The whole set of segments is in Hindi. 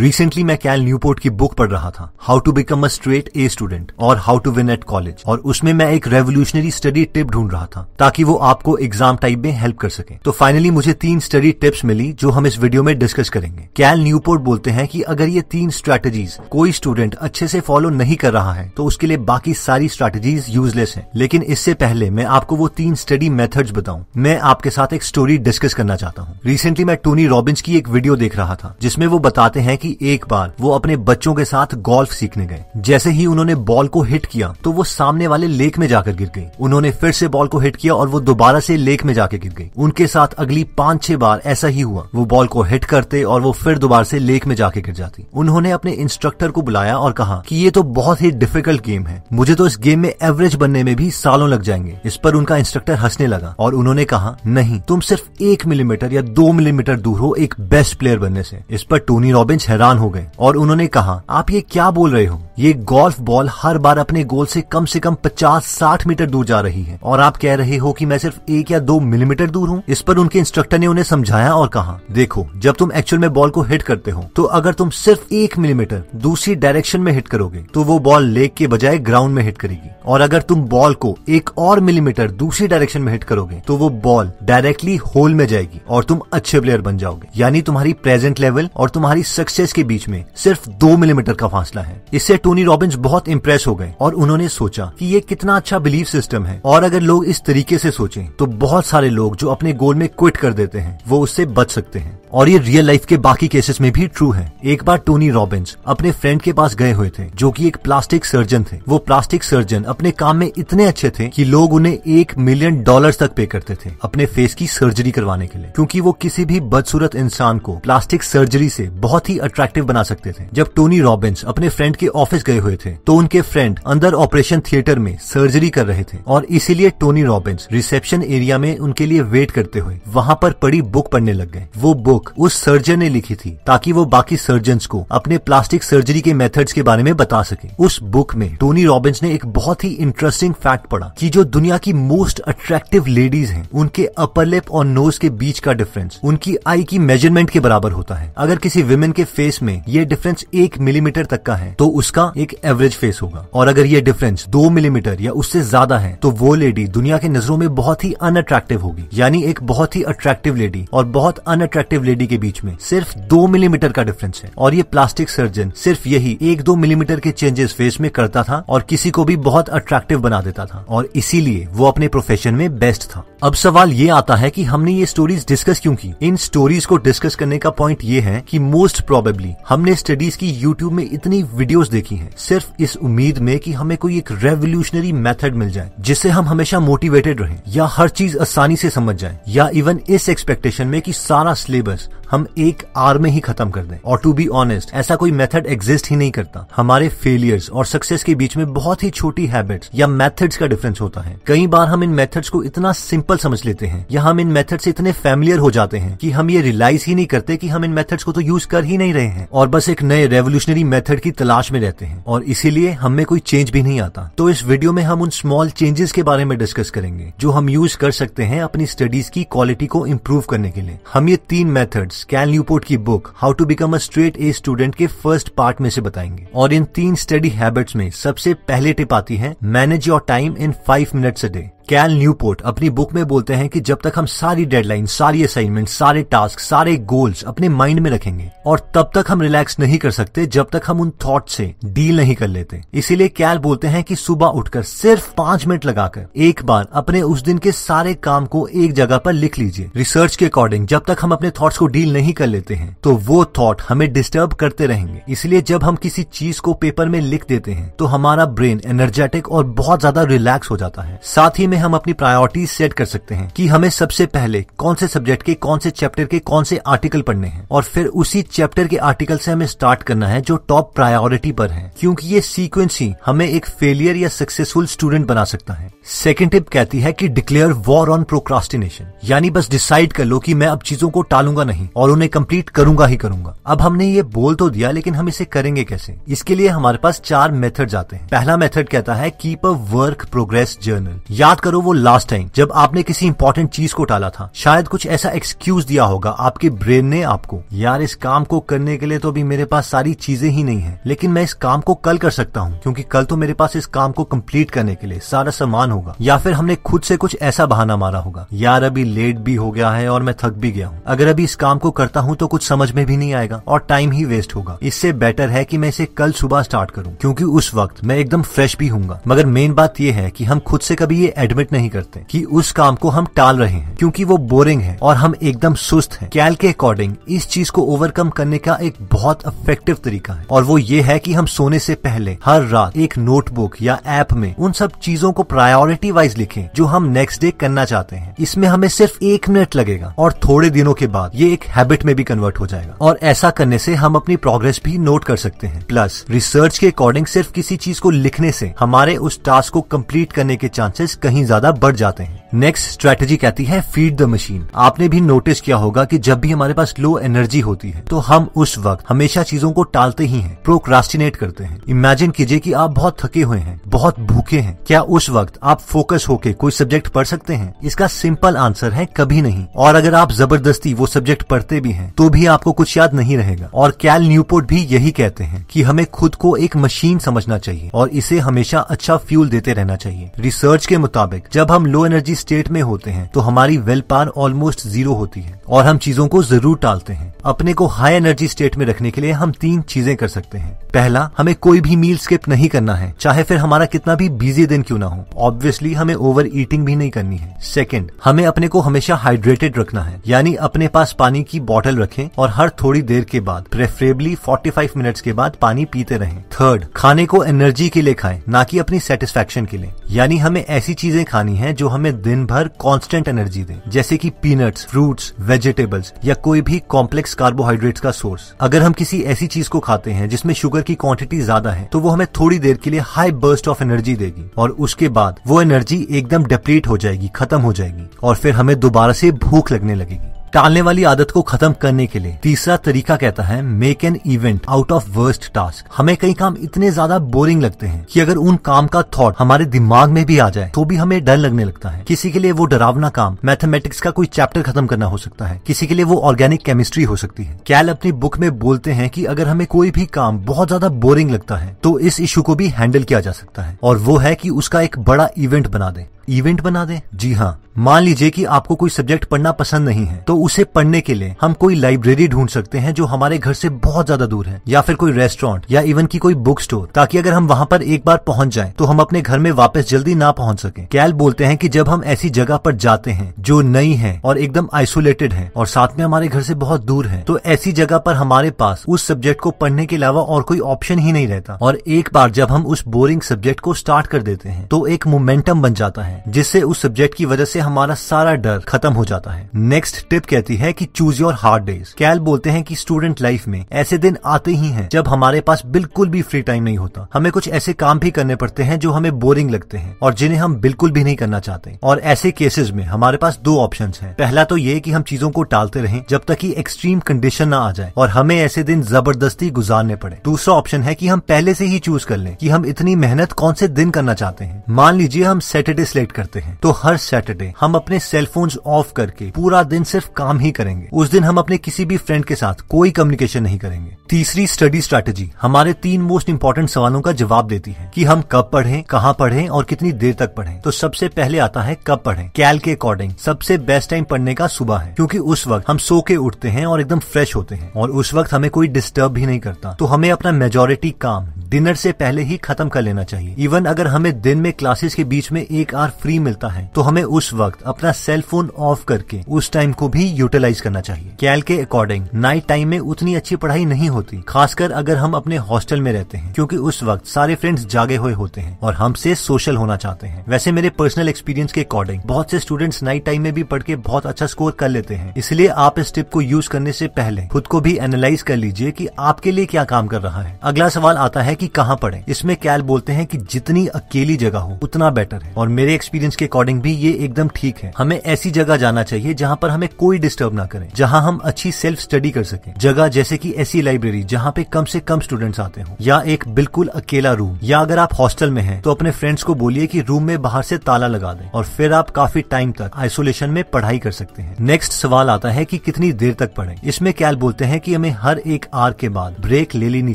रिसेंटली मैं कैल न्यूपोर्ट की बुक पढ़ रहा था, how to become a straight A student और how to win at college, और उसमें मैं एक रेवोल्यूशनरी स्टडी टिप ढूंढ रहा था ताकि वो आपको एग्जाम टाइम में हेल्प कर सके। तो फाइनली मुझे 3 स्टडी टिप्स मिली जो हम इस वीडियो में डिस्कस करेंगे। कैल न्यूपोर्ट बोलते हैं कि अगर ये 3 स्ट्रैटेजीज कोई स्टूडेंट अच्छे से फॉलो नहीं कर रहा है तो उसके लिए बाकी सारी स्ट्रैटेजीज यूजलेस है। लेकिन इससे पहले मैं आपको वो 3 स्टडी मेथड्स बताऊं, मैं आपके साथ एक स्टोरी डिस्कस करना चाहता हूँ। रिसेंटली मैं टोनी रॉबिन्स की एक वीडियो देख रहा था जिसमें वो बताते हैं कि एक बार वो अपने बच्चों के साथ गोल्फ सीखने गए। जैसे ही उन्होंने बॉल को हिट किया तो वो सामने वाले लेक में जाकर गिर गई। उन्होंने फिर से बॉल को हिट किया और वो दोबारा से लेक में जाकर गिर गई। उनके साथ अगली 5-6 बार ऐसा ही हुआ। वो बॉल को हिट करते और वो फिर दोबारा से लेक में जाके गिर जाती। उन्होंने अपने इंस्ट्रक्टर को बुलाया और कहा कि ये तो बहुत ही डिफिकल्ट गेम है, मुझे तो इस गेम में एवरेज बनने में भी सालों लग जाएंगे। इस पर उनका इंस्ट्रक्टर हंसने लगा और उन्होंने कहा, नहीं, तुम सिर्फ 1 मिलीमीटर या 2 मिलीमीटर दूर हो एक बेस्ट प्लेयर बनने से। इस पर टोनी रॉबिन्स हैरान हो गए और उन्होंने कहा, आप ये क्या बोल रहे हो? ये गोल्फ बॉल हर बार अपने गोल से कम 50-60 मीटर दूर जा रही है और आप कह रहे हो कि मैं सिर्फ 1 या 2 मिलीमीटर दूर हूँ। इस पर उनके इंस्ट्रक्टर ने उन्हें समझाया और कहा, देखो, जब तुम एक्चुअल में बॉल को हिट करते हो तो अगर तुम सिर्फ 1 मिलीमीटर दूसरी डायरेक्शन में हिट करोगे तो वो बॉल लेक के बजाय ग्राउंड में हिट करेगी, और अगर तुम बॉल को 1 और मिलीमीटर दूसरी डायरेक्शन में हिट करोगे तो वो बॉल डायरेक्टली होल में जाएगी और तुम अच्छे प्लेयर बन जाओगे। यानी तुम्हारी प्रेजेंट लेवल और तुम्हारी सक्सेस के बीच में सिर्फ 2 मिलीमीटर का फासला है। इससे टोनी रॉबिन्स बहुत इंप्रेस हो गए और उन्होंने सोचा कि ये कितना अच्छा बिलीफ सिस्टम है, और अगर लोग इस तरीके से सोचें तो बहुत सारे लोग जो अपने गोल में क्विट कर देते हैं वो उससे बच सकते हैं। और ये रियल लाइफ के बाकी केसेस में भी ट्रू है। एक बार टोनी रॉबिन्स अपने फ्रेंड के पास गए हुए थे जो कि एक प्लास्टिक सर्जन थे। वो प्लास्टिक सर्जन अपने काम में इतने अच्छे थे कि लोग उन्हें $1 मिलियन तक पे करते थे अपने फेस की सर्जरी करवाने के लिए, क्योंकि वो किसी भी बदसूरत इंसान को प्लास्टिक सर्जरी से बहुत ही अट्रैक्टिव बना सकते थे। जब टोनी रॉबिन्स अपने फ्रेंड के ऑफिस गए हुए थे तो उनके फ्रेंड अंदर ऑपरेशन थिएटर में सर्जरी कर रहे थे, और इसीलिए टोनी रॉबिन्स रिसेप्शन एरिया में उनके लिए वेट करते हुए वहां पर पड़ी बुक पढ़ने लग गए। वो बुक उस सर्जन ने लिखी थी ताकि वो बाकी सर्जन्स को अपने प्लास्टिक सर्जरी के मेथड्स के बारे में बता सके। उस बुक में टोनी रॉबिन्स ने एक बहुत ही इंटरेस्टिंग फैक्ट पढ़ा कि जो दुनिया की मोस्ट अट्रैक्टिव लेडीज हैं उनके अपर लिप और नोज के बीच का डिफरेंस उनकी आई की मेजरमेंट के बराबर होता है। अगर किसी विमेन के फेस में ये डिफरेंस 1 मिलीमीटर तक का है तो उसका एक एवरेज फेस होगा, और अगर ये डिफरेंस 2 मिलीमीटर या उससे ज्यादा है तो वो लेडी दुनिया के नजरों में बहुत ही अनअट्रैक्टिव होगी। यानी एक बहुत ही अट्रैक्टिव लेडी और बहुत अनअट्रैक्टिव लेडी के बीच में सिर्फ 2 मिलीमीटर का डिफरेंस है, और ये प्लास्टिक सर्जन सिर्फ यही 1-2 मिलीमीटर के चेंजेस फेस में करता था और किसी को भी बहुत अट्रैक्टिव बना देता था, और इसीलिए वो अपने प्रोफेशन में बेस्ट था। अब सवाल ये आता है कि हमने ये स्टोरीज डिस्कस क्यों की? इन स्टोरीज को डिस्कस करने का पॉइंट ये है कि मोस्ट प्रोबेबली हमने स्टडीज की यूट्यूब में इतनी वीडियोस देखी हैं सिर्फ इस उम्मीद में कि हमें कोई एक रेवोल्यूशनरी मेथड मिल जाए जिससे हम हमेशा मोटिवेटेड रहें या हर चीज आसानी से समझ जाए, या इवन इस एक्सपेक्टेशन में कि सारा सिलेबस हम 1 आवर में ही खत्म कर दें। और टू बी ऑनेस्ट, ऐसा कोई मेथड एग्जिस्ट ही नहीं करता। हमारे फेलियर्स और सक्सेस के बीच में बहुत ही छोटी हैबिट्स या मेथड्स का डिफरेंस होता है। कई बार हम इन मेथड्स को इतना सिंपल समझ लेते हैं या हम इन मेथड से इतने फैमिलियर हो जाते हैं कि हम ये रियलाइज ही नहीं करते कि हम इन मेथड्स को तो यूज कर ही नहीं रहे हैं और बस एक नए रेवोल्यूशनरी मेथड की तलाश में रहते हैं, और इसीलिए हमें कोई चेंज भी नहीं आता। तो इस वीडियो में हम उन स्मॉल चेंजेस के बारे में डिस्कस करेंगे जो हम यूज कर सकते हैं अपनी स्टडीज की क्वालिटी को इम्प्रूव करने के लिए। हम ये 3 मेथड्स कैल न्यूपोर्ट की book how to become a straight A student के फर्स्ट पार्ट में से बताएंगे, और इन 3 स्टडी हैबिट्स में सबसे पहले टिप आती है, manage your time in 5 minutes a day. Cal Newport अपनी बुक में बोलते हैं कि जब तक हम सारी डेडलाइन, सारी असाइनमेंट, सारे टास्क, सारे गोल्स अपने माइंड में रखेंगे, और तब तक हम रिलैक्स नहीं कर सकते जब तक हम उन थॉट से डील नहीं कर लेते। इसीलिए कैल बोलते हैं कि सुबह उठकर सिर्फ 5 मिनट लगाकर एक बार अपने उस दिन के सारे काम को एक जगह पर लिख लीजिए। रिसर्च के अकॉर्डिंग जब तक हम अपने थॉट्स को डील नहीं कर लेते हैं तो वो थॉट हमें डिस्टर्ब करते रहेंगे। इसलिए जब हम किसी चीज को पेपर में लिख देते हैं तो हमारा ब्रेन एनर्जेटिक और बहुत ज्यादा रिलैक्स हो जाता है। साथ ही में हम अपनी प्रायोरिटीज सेट कर सकते हैं कि हमें सबसे पहले कौन से सब्जेक्ट के, कौन से चैप्टर के, कौन से आर्टिकल पढ़ने हैं, और फिर उसी चैप्टर के आर्टिकल से हमें स्टार्ट करना है जो टॉप प्रायोरिटी पर है, क्योंकि ये सीक्वेंस ही हमें एक फेलियर या सक्सेसफुल स्टूडेंट बना सकता है। सेकंड टिप कहती है कि डिक्लेयर वॉर ऑन प्रोक्रास्टिनेशन, यानी बस डिसाइड कर लो कि मैं अब चीजों को टालूंगा नहीं और उन्हें कंप्लीट करूंगा ही करूंगा। अब हमने ये बोल तो दिया, लेकिन हम इसे करेंगे कैसे? इसके लिए हमारे पास 4 मेथड्स आते हैं। पहला मेथड कहता है keep a work progress journal. याद करो वो लास्ट टाइम जब आपने किसी इंपॉर्टेंट चीज को टाला था। शायद कुछ ऐसा एक्सक्यूज दिया होगा आपके ब्रेन ने आपको, यार इस काम को करने के लिए तो अभी मेरे पास सारी चीजें ही नहीं है, लेकिन मैं इस काम को कल कर सकता हूँ क्योंकि कल तो मेरे पास इस काम को कंप्लीट करने के लिए सारा सामान होगा। या फिर हमने खुद से कुछ ऐसा बहाना मारा होगा, यार अभी लेट भी हो गया है और मैं थक भी गया हूँ, अगर अभी इस काम को करता हूँ तो कुछ समझ में भी नहीं आएगा और टाइम ही वेस्ट होगा। इससे बेटर है कि मैं इसे कल सुबह स्टार्ट करूँ क्योंकि उस वक्त मैं एकदम फ्रेश भी हूँगा। मगर मेन बात यह है कि हम खुद से कभी ये एडमिट नहीं करते कि उस काम को हम टाल रहे हैं क्योंकि वो बोरिंग है और हम एकदम सुस्त हैं। कैल के अकॉर्डिंग इस चीज को ओवरकम करने का एक बहुत इफेक्टिव तरीका है और वो ये है कि हम सोने से पहले हर रात एक नोटबुक या ऐप में उन सब चीजों को प्रायोरिटी वाइज लिखें जो हम नेक्स्ट डे करना चाहते हैं। इसमें हमें सिर्फ 1 मिनट लगेगा और थोड़े दिनों के बाद ये एक हैबिट में भी कन्वर्ट हो जाएगा और ऐसा करने से हम अपनी प्रोग्रेस भी नोट कर सकते हैं। प्लस रिसर्च के अकॉर्डिंग सिर्फ किसी चीज को लिखने से हमारे उस टास्क को कंप्लीट करने के चांसेस कहीं ज्यादा बढ़ जाते हैं। नेक्स्ट स्ट्रेटेजी कहती है फीड द मशीन। आपने भी नोटिस किया होगा कि जब भी हमारे पास लो एनर्जी होती है तो हम उस वक्त हमेशा चीजों को टालते ही हैं, प्रोक्रास्टिनेट करते हैं। इमेजिन कीजिए कि आप बहुत थके हुए हैं, बहुत भूखे हैं, क्या उस वक्त आप फोकस होके कोई सब्जेक्ट पढ़ सकते हैं? इसका सिंपल आंसर है कभी नहीं। और अगर आप जबरदस्ती वो सब्जेक्ट पढ़ते भी हैं तो भी आपको कुछ याद नहीं रहेगा। और कैल न्यूपोर्ट भी यही कहते हैं कि हमें खुद को एक मशीन समझना चाहिए और इसे हमेशा अच्छा फ्यूल देते रहना चाहिए। रिसर्च के मुताबिक जब हम लो एनर्जी स्टेट में होते हैं तो हमारी विल पावर ऑलमोस्ट 0 होती है और हम चीजों को जरूर टालते हैं। अपने को हाई एनर्जी स्टेट में रखने के लिए हम 3 चीजें कर सकते हैं। पहला, हमें कोई भी मील स्किप नहीं करना है, चाहे फिर हमारा कितना भी बिजी दिन क्यों ना हो। ऑब्वियसली हमें ओवर ईटिंग भी नहीं करनी है। सेकंड, हमें अपने को हमेशा हाइड्रेटेड रखना है, यानी अपने पास पानी की बोतल रखें और हर थोड़ी देर के बाद, प्रेफरेबली 45 मिनट्स के बाद पानी पीते रहें। थर्ड, खाने को एनर्जी के लिए खाएं, ना कि अपनी सेटिस्फैक्शन के लिए, यानी हमें ऐसी चीजें खानी है जो हमें दिन भर कांस्टेंट एनर्जी दे, जैसे कि पीनट्स, फ्रूट्स, वेजिटेबल्स या कोई भी कॉम्प्लेक्स कार्बोहाइड्रेट्स का सोर्स। अगर हम किसी ऐसी चीज को खाते हैं जिसमें शुगर की क्वांटिटी ज्यादा है तो वो हमें थोड़ी देर के लिए हाई बर्स्ट ऑफ एनर्जी देगी और उसके बाद वो एनर्जी एकदम डिप्लीट हो जाएगी, खत्म हो जाएगी और फिर हमें दोबारा से भूख लगने लगेगी। टालने वाली आदत को खत्म करने के लिए तीसरा तरीका कहता है make an event out of worst task. हमें कई काम इतने ज्यादा बोरिंग लगते हैं कि अगर उन काम का थॉट हमारे दिमाग में भी आ जाए तो भी हमें डर लगने लगता है। किसी के लिए वो डरावना काम मैथमेटिक्स का कोई चैप्टर खत्म करना हो सकता है, किसी के लिए वो ऑर्गेनिक केमिस्ट्री हो सकती है। कैल अपनी बुक में बोलते हैं कि अगर हमें कोई भी काम बहुत ज्यादा बोरिंग लगता है तो इस इशू को भी हैंडल किया जा सकता है और वो है कि उसका एक बड़ा इवेंट बना दे। इवेंट बना दे? जी हाँ, मान लीजिए कि आपको कोई सब्जेक्ट पढ़ना पसंद नहीं है तो उसे पढ़ने के लिए हम कोई लाइब्रेरी ढूंढ सकते हैं जो हमारे घर से बहुत ज्यादा दूर है, या फिर कोई रेस्टोरेंट या इवन की कोई बुक स्टोर, ताकि अगर हम वहां पर एक बार पहुंच जाएं तो हम अपने घर में वापस जल्दी ना पहुंच सके। कैल बोलते हैं कि जब हम ऐसी जगह पर जाते हैं जो नई है और एकदम आइसोलेटेड है और साथ में हमारे घर से बहुत दूर है, तो ऐसी जगह पर हमारे पास उस सब्जेक्ट को पढ़ने के अलावा और कोई ऑप्शन ही नहीं रहता। और एक बार जब हम उस बोरिंग सब्जेक्ट को स्टार्ट कर देते हैं तो एक मोमेंटम बन जाता है जिससे उस सब्जेक्ट की वजह से हमारा सारा डर खत्म हो जाता है। नेक्स्ट टिप कहती है कि चूज योर हार्ड डेज। कैल बोलते हैं कि स्टूडेंट लाइफ में ऐसे दिन आते ही हैं जब हमारे पास बिल्कुल भी फ्री टाइम नहीं होता। हमें कुछ ऐसे काम भी करने पड़ते हैं जो हमें बोरिंग लगते हैं और जिन्हें हम बिल्कुल भी नहीं करना चाहते। और ऐसे केसेस में हमारे पास 2 ऑप्शंस हैं। पहला तो ये कि हम चीजों को टालते रहें जब तक कि एक्सट्रीम कंडीशन ना आ जाए और हमें ऐसे दिन जबरदस्ती गुजारने पड़े। दूसरा ऑप्शन है कि हम पहले से ही चूज कर लें कि हम इतनी मेहनत कौन से दिन करना चाहते हैं। मान लीजिए हम सैटरडे सिलेक्ट करते हैं तो हर सैटरडे हम अपने सेलफोन्स ऑफ करके पूरा दिन सिर्फ काम ही करेंगे। उस दिन हम अपने किसी भी फ्रेंड के साथ कोई कम्युनिकेशन नहीं करेंगे। तीसरी स्टडी स्ट्रैटेजी हमारे 3 मोस्ट इंपॉर्टेंट सवालों का जवाब देती है कि हम कब पढ़ें, कहां पढ़ें और कितनी देर तक पढ़ें। तो सबसे पहले आता है कब पढ़ें। कैल के अकॉर्डिंग सबसे बेस्ट टाइम पढ़ने का सुबह है, क्योंकि उस वक्त हम सो के उठते हैं और एकदम फ्रेश होते हैं और उस वक्त हमें कोई डिस्टर्ब भी नहीं करता। तो हमें अपना मेजॉरिटी काम डिनर से पहले ही खत्म कर लेना चाहिए। इवन अगर हमें दिन में क्लासेस के बीच में 1 आवर फ्री मिलता है तो हमें उस वक्त अपना सेल फोन ऑफ करके उस टाइम को भी यूटिलाइज करना चाहिए। कैल के अकॉर्डिंग नाइट टाइम में उतनी अच्छी पढ़ाई नहीं होती, खासकर अगर हम अपने हॉस्टल में रहते हैं, क्योंकि उस वक्त सारे फ्रेंड्स जागे हुए होते हैं और हमसे सोशल होना चाहते हैं। वैसे मेरे पर्सनल एक्सपीरियंस के अकॉर्डिंग बहुत से स्टूडेंट्स नाइट टाइम में भी पढ़ के बहुत अच्छा स्कोर कर लेते हैं। इसलिए आप इस टिप को यूज करने से पहले खुद को भी एनालाइज कर लीजिए कि आपके लिए क्या काम कर रहा है। अगला सवाल आता है कि कहाँ पढ़ें। इसमें कैल बोलते हैं कि जितनी अकेली जगह हो उतना बेटर है, और मेरे एक्सपीरियंस के अकॉर्डिंग भी ये एकदम ठीक है। हमें ऐसी जगह जाना चाहिए जहाँ पर हमें कोई डिस्टर्ब ना करे, जहाँ हम अच्छी सेल्फ स्टडी कर सके। जगह जैसे कि ऐसी लाइब्रेरी जहाँ पे कम से कम स्टूडेंट्स आते हो, या एक बिल्कुल अकेला रूम, या अगर आप हॉस्टल में हैं तो अपने फ्रेंड्स को बोलिए कि रूम में बाहर से ताला लगा दें, और फिर आप काफी टाइम तक आइसोलेशन में पढ़ाई कर सकते हैं। नेक्स्ट सवाल आता है कि कितनी देर तक पढ़ें। इसमें कैल बोलते हैं कि हमें हर एक आवर के बाद ब्रेक ले लेनी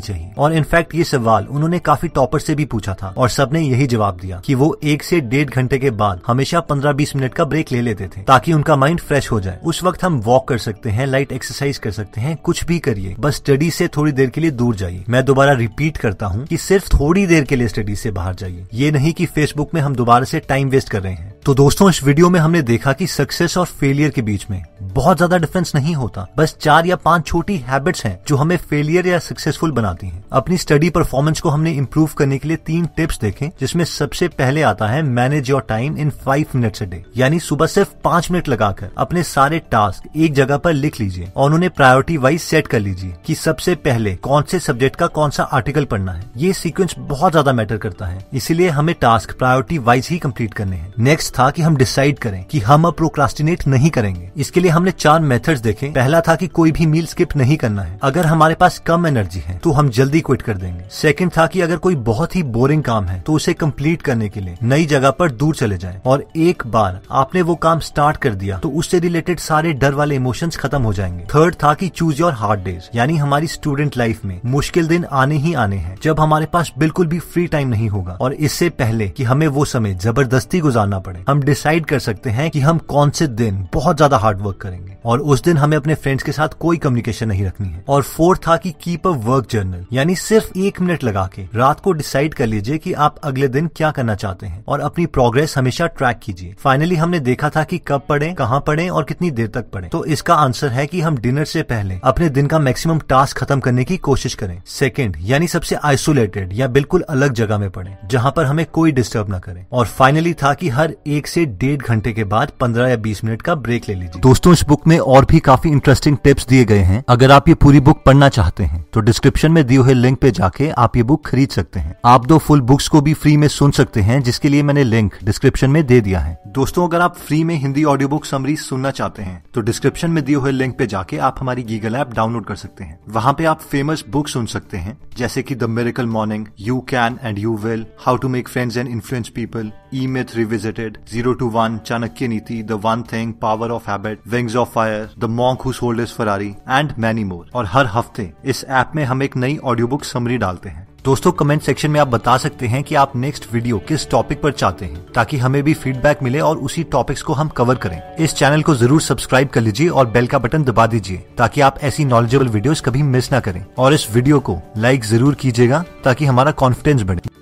चाहिए, और इनफैक्ट ये सवाल उन्होंने काफी टॉपर से भी पूछा था और सबने यही जवाब दिया कि वो 1 से 1.5 घंटे के बाद हमेशा 15-20 मिनट का ब्रेक ले लेते थे, ताकि उनका माइंड फ्रेश हो जाए। उस वक्त हम वॉक कर सकते हैं, लाइट एक्सरसाइज कर सकते हैं, कुछ भी करिए, बस स्टडी से थोड़ी देर के लिए दूर जाइए। मैं दोबारा रिपीट करता हूँ कि सिर्फ थोड़ी देर के लिए स्टडी से बाहर जाइए, ये नहीं कि फेसबुक में हम दोबारा से टाइम वेस्ट कर रहे हैं। तो दोस्तों, इस वीडियो में हमने देखा कि सक्सेस और फेलियर के बीच में बहुत ज्यादा डिफरेंस नहीं होता, बस 4 या 5 छोटी हैबिट्स हैं जो हमें फेलियर या सक्सेसफुल बनाती हैं। अपनी स्टडी परफॉर्मेंस को हमने इंप्रूव करने के लिए 3 टिप्स देखे, जिसमें सबसे पहले आता है manage your time in 5 minutes a day, यानी सुबह सिर्फ 5 मिनट लगाकर अपने सारे टास्क एक जगह पर लिख लीजिए और उन्हें प्रायोरिटी वाइज सेट कर लीजिए कि सबसे पहले कौन से सब्जेक्ट का कौन सा आर्टिकल पढ़ना है। ये सीक्वेंस बहुत ज्यादा मैटर करता है, इसीलिए हमें टास्क प्रायोरिटी वाइज ही कंप्लीट करने हैं। नेक्स्ट था कि हम डिसाइड करें कि हम अब प्रोक्रास्टिनेट नहीं करेंगे। इसके लिए हमने 4 मेथड्स देखे। पहला था कि कोई भी मील स्किप नहीं करना है, अगर हमारे पास कम एनर्जी है तो हम जल्दी क्विट कर देंगे। सेकंड था कि अगर कोई बहुत ही बोरिंग काम है तो उसे कंप्लीट करने के लिए नई जगह पर दूर चले जाएं, और एक बार आपने वो काम स्टार्ट कर दिया तो उससे रिलेटेड सारे डर वाले इमोशंस खत्म हो जाएंगे। थर्ड था कि चूज योर हार्ड डेज, यानी हमारी स्टूडेंट लाइफ में मुश्किल दिन आने ही आने हैं जब हमारे पास बिल्कुल भी फ्री टाइम नहीं होगा, और इससे पहले कि हमें वो समय जबरदस्ती गुजारना पड़े, हम डिसाइड कर सकते हैं कि हम कौन से दिन बहुत ज्यादा हार्ड वर्क करेंगे, और उस दिन हमें अपने फ्रेंड्स के साथ कोई कम्युनिकेशन नहीं रखनी है। और फोर्थ था कि कीप अ वर्क जर्नल, यानी सिर्फ 1 मिनट लगा के रात को डिसाइड कर लीजिए कि आप अगले दिन क्या करना चाहते हैं, और अपनी प्रोग्रेस हमेशा ट्रैक कीजिए। फाइनली हमने देखा था कि कब पढ़ें, कहाँ पढ़ें और कितनी देर तक पढ़ें। तो इसका आंसर है कि हम डिनर से पहले अपने दिन का मैक्सिमम टास्क खत्म करने की कोशिश करें। सेकंड, यानी सबसे आइसोलेटेड या बिल्कुल अलग जगह में पढ़ें जहां पर हमें कोई डिस्टर्ब ना करे। और फाइनली था कि हर 1 से 1.5 घंटे के बाद 15 या 20 मिनट का ब्रेक ले लीजिए। दोस्तों, इस बुक में और भी काफी इंटरेस्टिंग टिप्स दिए गए हैं। अगर आप ये पूरी बुक पढ़ना चाहते हैं तो डिस्क्रिप्शन में दिए हुए लिंक पे जाके आप ये बुक खरीद सकते हैं। आप 2 फुल बुक्स को भी फ्री में सुन सकते हैं, जिसके लिए मैंने लिंक डिस्क्रिप्शन में दे दिया है। दोस्तों, अगर आप फ्री में हिंदी ऑडियो बुक समरी सुनना चाहते हैं तो डिस्क्रिप्शन में दिए हुए लिंक पे जाके आप हमारी गीगल ऐप डाउनलोड कर सकते हैं। वहां पे आप फेमस बुक सुन सकते हैं, जैसे कि the miracle morning, you can and you will, how to make friends and influence people, E myth revisited, 0 to 1, Chanakya Niti, the one thing, power of habit, wings of fire, the monk who sold his Ferrari and many more. और हर हफ्ते इस ऐप में हम एक नई ऑडियो बुक समरी डालते हैं। दोस्तों, कमेंट सेक्शन में आप बता सकते हैं कि आप नेक्स्ट वीडियो किस टॉपिक पर चाहते हैं, ताकि हमें भी फीडबैक मिले और उसी टॉपिक्स को हम कवर करें। इस चैनल को जरूर सब्सक्राइब कर लीजिए और बेल का बटन दबा दीजिए, ताकि आप ऐसी नॉलेजेबल वीडियोस कभी मिस ना करें। और इस वीडियो को लाइक जरूर कीजिएगा ताकि हमारा कॉन्फिडेंस बढ़े।